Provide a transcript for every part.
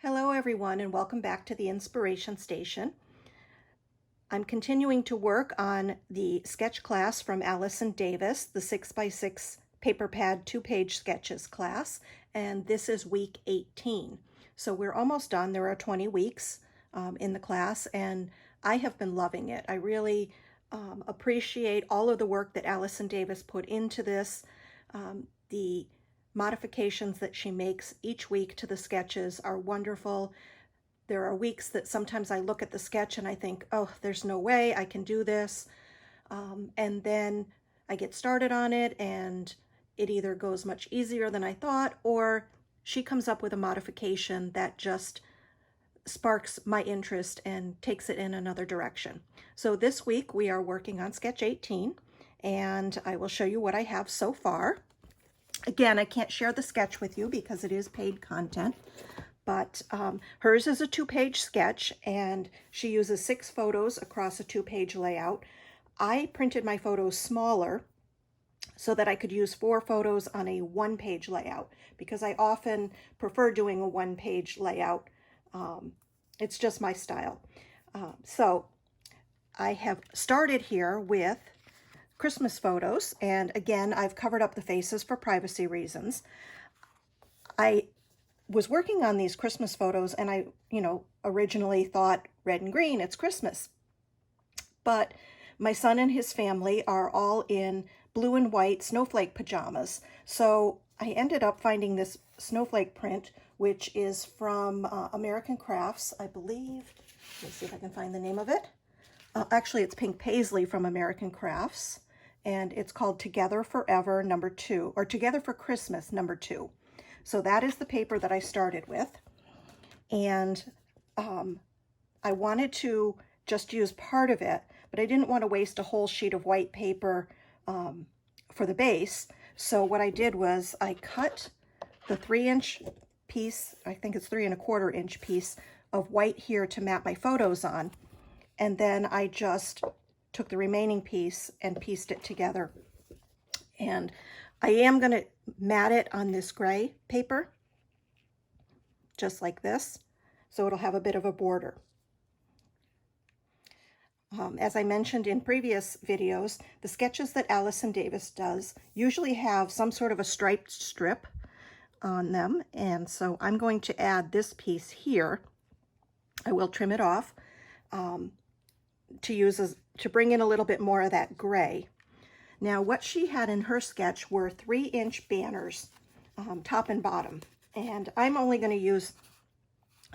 Hello everyone, and welcome back to the Inspiration Station. I'm continuing to work on the sketch class from Allison Davis, the 6x6 paper pad 2-page sketches class, and this is week 18. So we're almost done. There are 20 weeks in the class, and I have been loving it. I really appreciate all of the work that Allison Davis put into this. The modifications that she makes each week to the sketches are wonderful. There are weeks that sometimes I look at the sketch and I think, oh, there's no way I can do this. And then I get started on it and it either goes much easier than I thought, or she comes up with a modification that just sparks my interest and takes it in another direction. So this week we are working on sketch 18, and I will show you what I have so far. Again, I can't share the sketch with you because it is paid content, but hers is a 2-page sketch, and she uses 6 photos across a 2-page layout. I printed my photos smaller so that I could use 4 photos on a 1-page layout, because I often prefer doing a 1-page layout. It's just my style. So I have started here with Christmas photos, and again, I've covered up the faces for privacy reasons. I was working on these Christmas photos, and I, originally thought red and green, it's Christmas. But my son and his family are all in blue and white snowflake pajamas. So I ended up finding this snowflake print, which is from American Crafts, I believe. Let me see if I can find the name of it. Actually, it's Pink Paisley from American Crafts, and it's called Together Forever #2, or Together for Christmas #2. So that is the paper that I started with, and I wanted to just use part of it, but I didn't want to waste a whole sheet of white paper for the base. So what I did was I cut the 3-inch piece, I think it's 3¼ inch piece of white here to map my photos on. And then I just took the remaining piece and pieced it together. And I am going to mat it on this gray paper, just like this, so it'll have a bit of a border. As I mentioned in previous videos, the sketches that Allison Davis does usually have some sort of a striped strip on them, and so I'm going to add this piece here. I will trim it off to bring in a little bit more of that gray. Now, what she had in her sketch were 3-inch banners, top and bottom, and I'm only going to use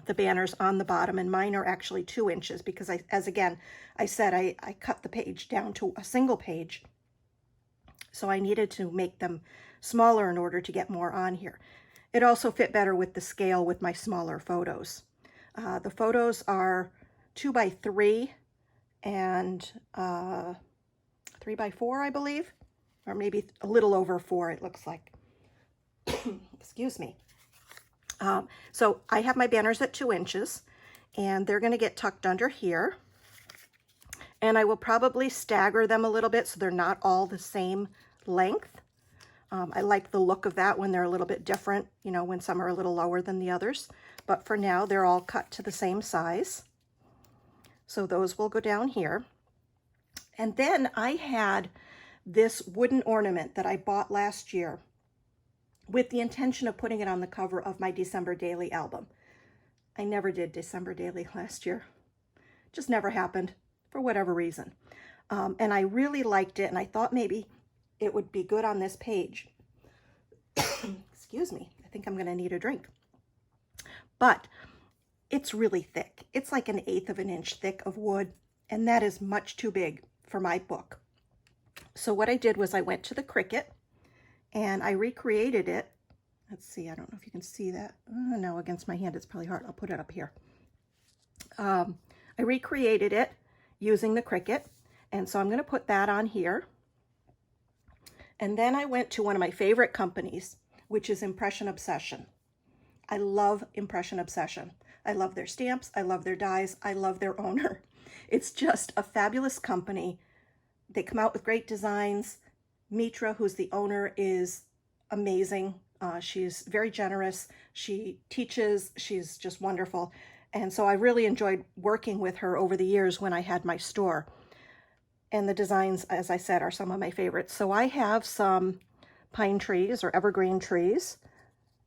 the banners on the bottom, and mine are actually 2 inches because I said I cut the page down to a single page, so I needed to make them smaller in order to get more on here. It also fit better with the scale with my smaller photos. The photos are 2x3 and 3x4, I believe, or maybe a little over 4, it looks like. Excuse me. So I have my banners at 2 inches, and they're going to get tucked under here. And I will probably stagger them a little bit so they're not all the same length. I like the look of that when they're a little bit different, when some are a little lower than the others. But for now, they're all cut to the same size. So those will go down here. And then I had this wooden ornament that I bought last year with the intention of putting it on the cover of my December Daily album. I never did December Daily last year. Just never happened for whatever reason. And I really liked it, and I thought maybe it would be good on this page. Excuse me, I think I'm going to need a drink. But it's really thick. It's like 1/8 of an inch thick of wood, and that is much too big for my book. So what I did was I went to the Cricut and I recreated it. Let's see, I don't know if you can see that. Oh, no, against my hand it's probably hard. I'll put it up here. I recreated it using the Cricut, and so I'm going to put that on here. And then I went to one of my favorite companies, which is Impression Obsession. I love Impression Obsession. I love their stamps. I love their dies. I love their owner. It's just a fabulous company. They come out with great designs. Mitra, who's the owner, is amazing. She's very generous. She teaches. She's just wonderful. And so I really enjoyed working with her over the years when I had my store. And the designs, as I said, are some of my favorites. So I have some pine trees or evergreen trees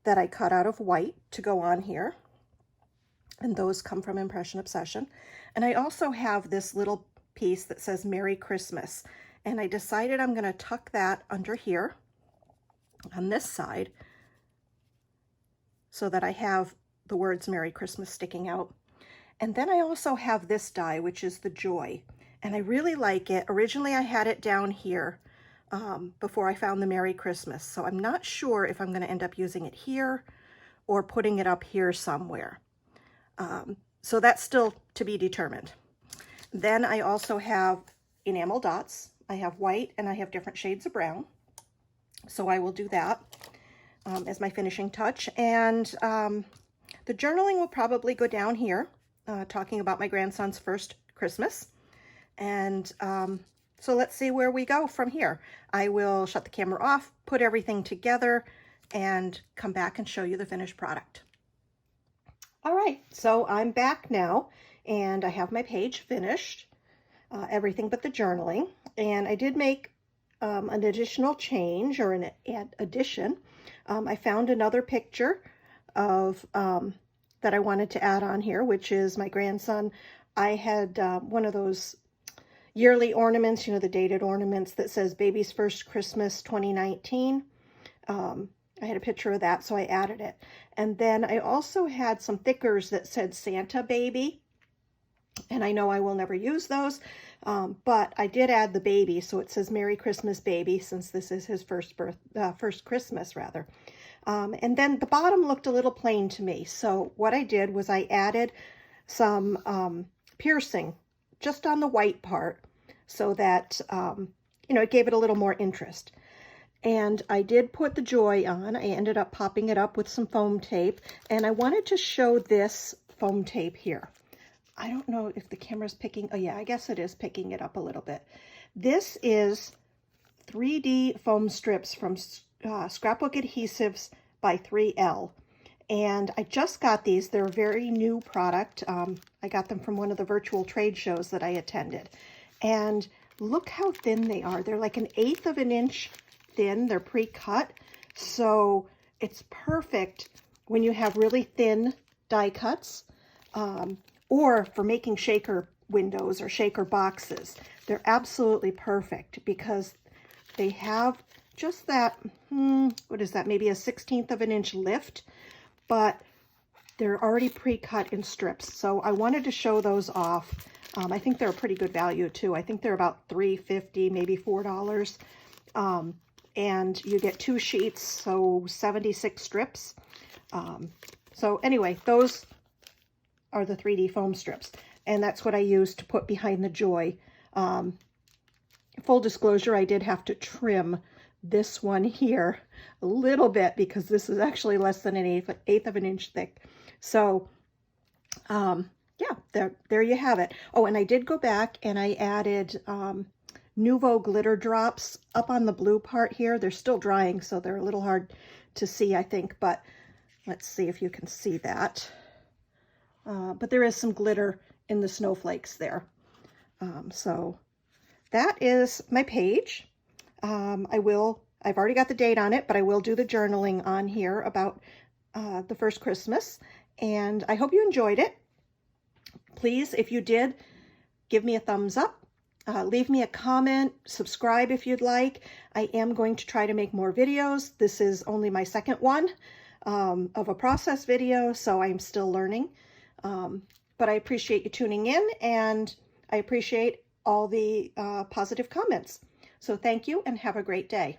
that I cut out of white to go on here. And those come from Impression Obsession. And I also have this little piece that says Merry Christmas. And I decided I'm going to tuck that under here on this side so that I have the words Merry Christmas sticking out. And then I also have this die, which is the Joy. And I really like it. Originally, I had it down here before I found the Merry Christmas. So I'm not sure if I'm going to end up using it here or putting it up here somewhere. So that's still to be determined. Then I also have enamel dots. I have white and I have different shades of brown. So I will do that as my finishing touch. And the journaling will probably go down here, talking about my grandson's first Christmas. And so let's see where we go from here. I will shut the camera off, put everything together, and come back and show you the finished product. All right, so I'm back now, and I have my page finished, everything but the journaling. And I did make an additional change, or an addition. I found another picture of that I wanted to add on here, which is my grandson. I had one of those yearly ornaments, you know, the dated ornaments that says Baby's First Christmas 2019. I had a picture of that, so I added it. And then I also had some thickers that said Santa Baby. And I know I will never use those, but I did add the baby, so it says Merry Christmas Baby, since this is his first Christmas, rather. And then the bottom looked a little plain to me, so what I did was I added some piercing just on the white part, so that, you know, it gave it a little more interest. And I did put the Joy on. I ended up popping it up with some foam tape, and I wanted to show this foam tape here. I don't know if the camera's picking, oh yeah, I guess it is picking it up a little bit. This is 3D foam strips from Scrapbook Adhesives by 3L. And I just got these. They're a very new product. I got them from one of the virtual trade shows that I attended. And look how thin they are. They're like 1/8 of an inch thin. They're pre-cut. So it's perfect when you have really thin die cuts. Or for making shaker windows or shaker boxes. They're absolutely perfect because they have just that, what is that, maybe 1/16 of an inch lift, but they're already pre-cut in strips. So I wanted to show those off. I think they're a pretty good value too. I think they're about $3.50, maybe $4. And you get 2 sheets, so 76 strips. So anyway, those are the 3D foam strips, and that's what I used to put behind the Joy. Full disclosure, I did have to trim this one here a little bit because this is actually less than 1/8 of an inch thick. So yeah, there you have it. Oh, and I did go back and I added Nouveau glitter drops up on the blue part here. They're still drying, so they're a little hard to see, I think, but let's see if you can see that. But there is some glitter in the snowflakes there. So that is my page. I've already got the date on it, but I will do the journaling on here about the first Christmas. And I hope you enjoyed it. Please, if you did, give me a thumbs up. Leave me a comment, subscribe if you'd like. I am going to try to make more videos. This is only my second one of a process video, so I'm still learning. But I appreciate you tuning in, and I appreciate all the positive comments. So thank you and have a great day.